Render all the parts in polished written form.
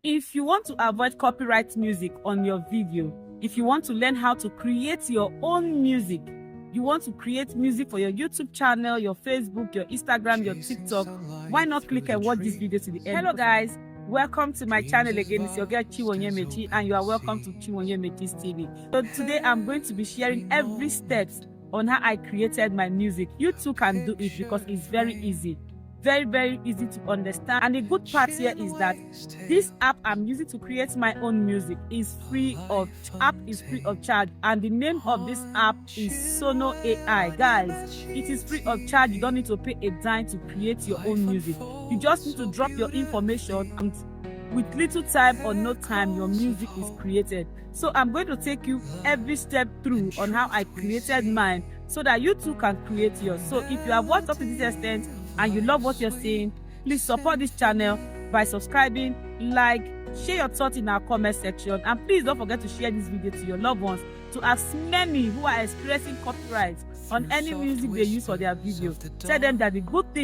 If you want to avoid copyright music on your video, if you want to learn how to create your own music, you want to create music for your YouTube channel, your Facebook, your Instagram, your TikTok, why not click and watch this video to the end? Hello guys, welcome to my channel again. It's your girl Chiwonyemechi and you are welcome to Chiwonyemechi's TV. So today I'm going to be sharing every step on how I created my music. You too can do it because it's very easy. Very easy to understand, and the good part here is that this app I'm using to create my own music is free of charge, and the name of this app is Sono AI. Guys, it is free of charge. You don't need to pay a dime to create your own music. You just need to drop your information, and with little time or no time your music is created. So I'm going to take you every step through on how I created mine so that you too can create yours. So if you have watched up to this extent and you love what you're seeing, please support this channel by subscribing, like, share your thoughts in our comment section, and please don't forget to share this video to your loved ones, to as many who are experiencing copyright on any music they use for their video. Tell them that the good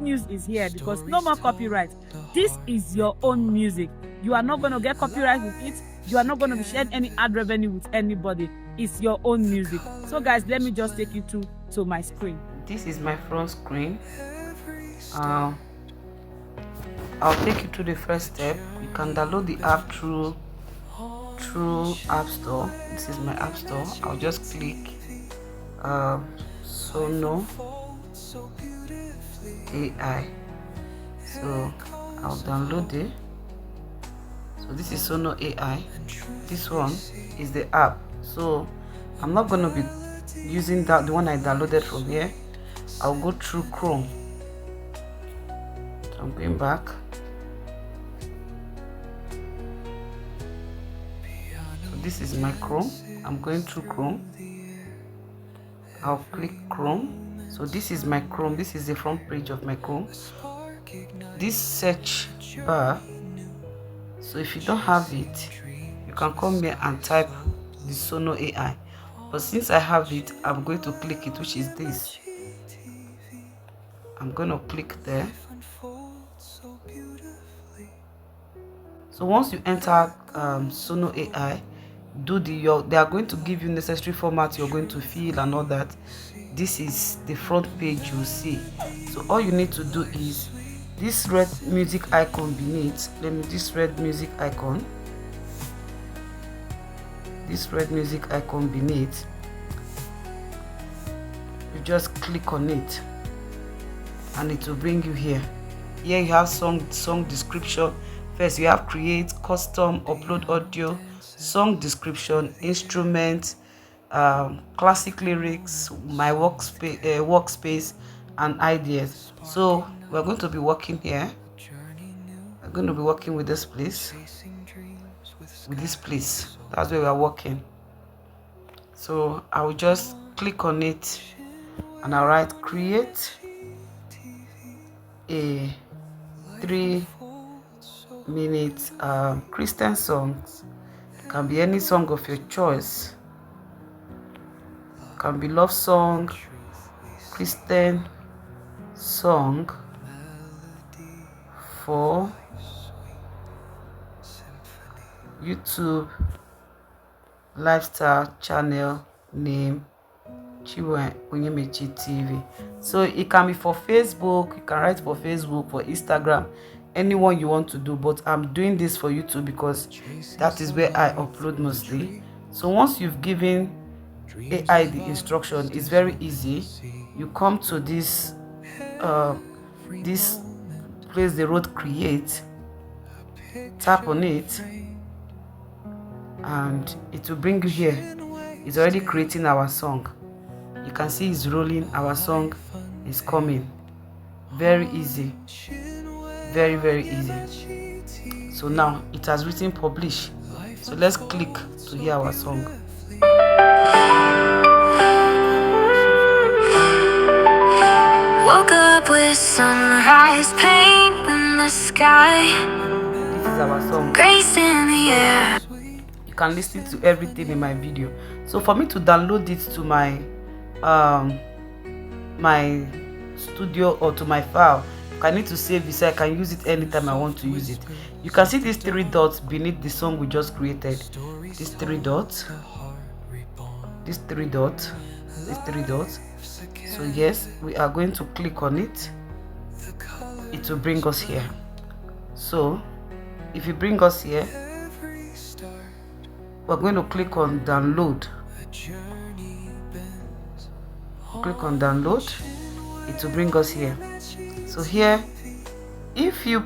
news is here, because no more copyright. This is your own music. You are not going to get copyright with it. You are not going to be sharing any ad revenue with anybody. It's your own music. So guys, let me just take you to my screen. This is my front screen. I'll take you to the first step. You can download the app through App Store. This is my App Store. I'll just click Sono AI. So I'll download it. So this is Sono AI. This one is the app. So I'm not going to be using the one I downloaded from here. I'll go through Chrome. I'm going back. So this is my Chrome. I'm going through Chrome. I'll click Chrome. So this is my Chrome. This is the front page of my Chrome. This search bar. So if you don't have it, you can come here and type the Sono AI. But since I have it, I'm going to click it, which is this. I'm going to click there. So once you enter Sono AI, they are going to give you necessary format you're going to fill and all that. This is the front page you see. So all you need to do is this red music icon beneath. This red music icon beneath, you just click on it and it will bring you here. Here you have song description. First you have create, custom, upload audio, song description, instrument, classic lyrics, my workspace and ideas. So we're going to be working here. We're going to be working with this place. That's where we are working. So I will just click on it and I'll write create a 3-minute Christian songs. It can be any song of your choice. It can be love song, Christian song for YouTube lifestyle channel name Chiwonyemechi TV. So it can be for Facebook, you can write for Facebook, for Instagram, anyone you want to do, but I'm doing this for YouTube because that is where I upload mostly. So once you've given AI the instruction, it's very easy. You come to this place they wrote create, tap on it and it will bring you here. It's already creating our song. You can see it's rolling. Our song is coming. Very easy, very easy. So now it has written publish. So let's click to hear our song. Woke up with sunrise, paint in the sky. This is our song. Grace in the air. You can listen to everything in my video. So for me to download it to my my studio or to my file, I need to save it so I can use it anytime I want to use it. You can see these 3 dots beneath the song we just created. These 3 dots. These 3 dots. These 3 dots. So yes, we are going to click on it. It will bring us here. So if you bring us here, we're going to click on download. Click on download. It will bring us here. So here, if you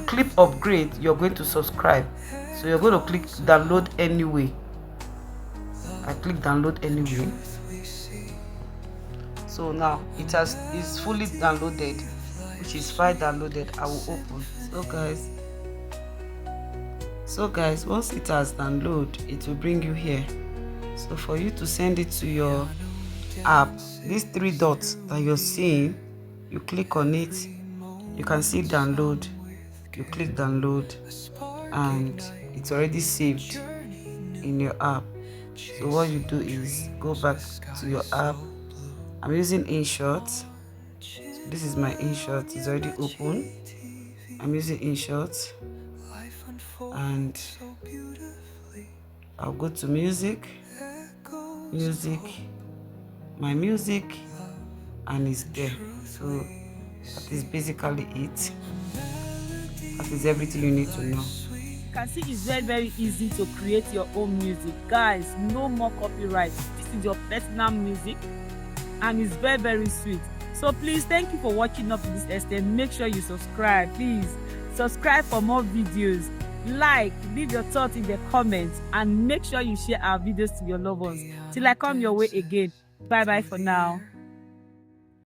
click upgrade, you're going to subscribe. So you're going to click download anyway. I click download anyway. So now it's fully downloaded, which is file downloaded. I will open. So guys, once it has downloaded, it will bring you here. So for you to send it to your app, these 3 dots that you're seeing, you click on it, you can see download, you click download, and it's already saved in your app. So what you do is go back to your app. I'm using InShot. So this is my InShot. It's already open. I'm using InShot, and I'll go to music, my music, and it's there. So that is basically it. That is everything you need to know. You can see it's very easy to create your own music. Guys, no more copyright. This is your personal music, and it's very sweet. So please, thank you for watching up to this extent. Make sure you subscribe. Please subscribe for more videos. Like, leave your thoughts in the comments, and make sure you share our videos to your loved ones. Till I come your way again. Bye for now.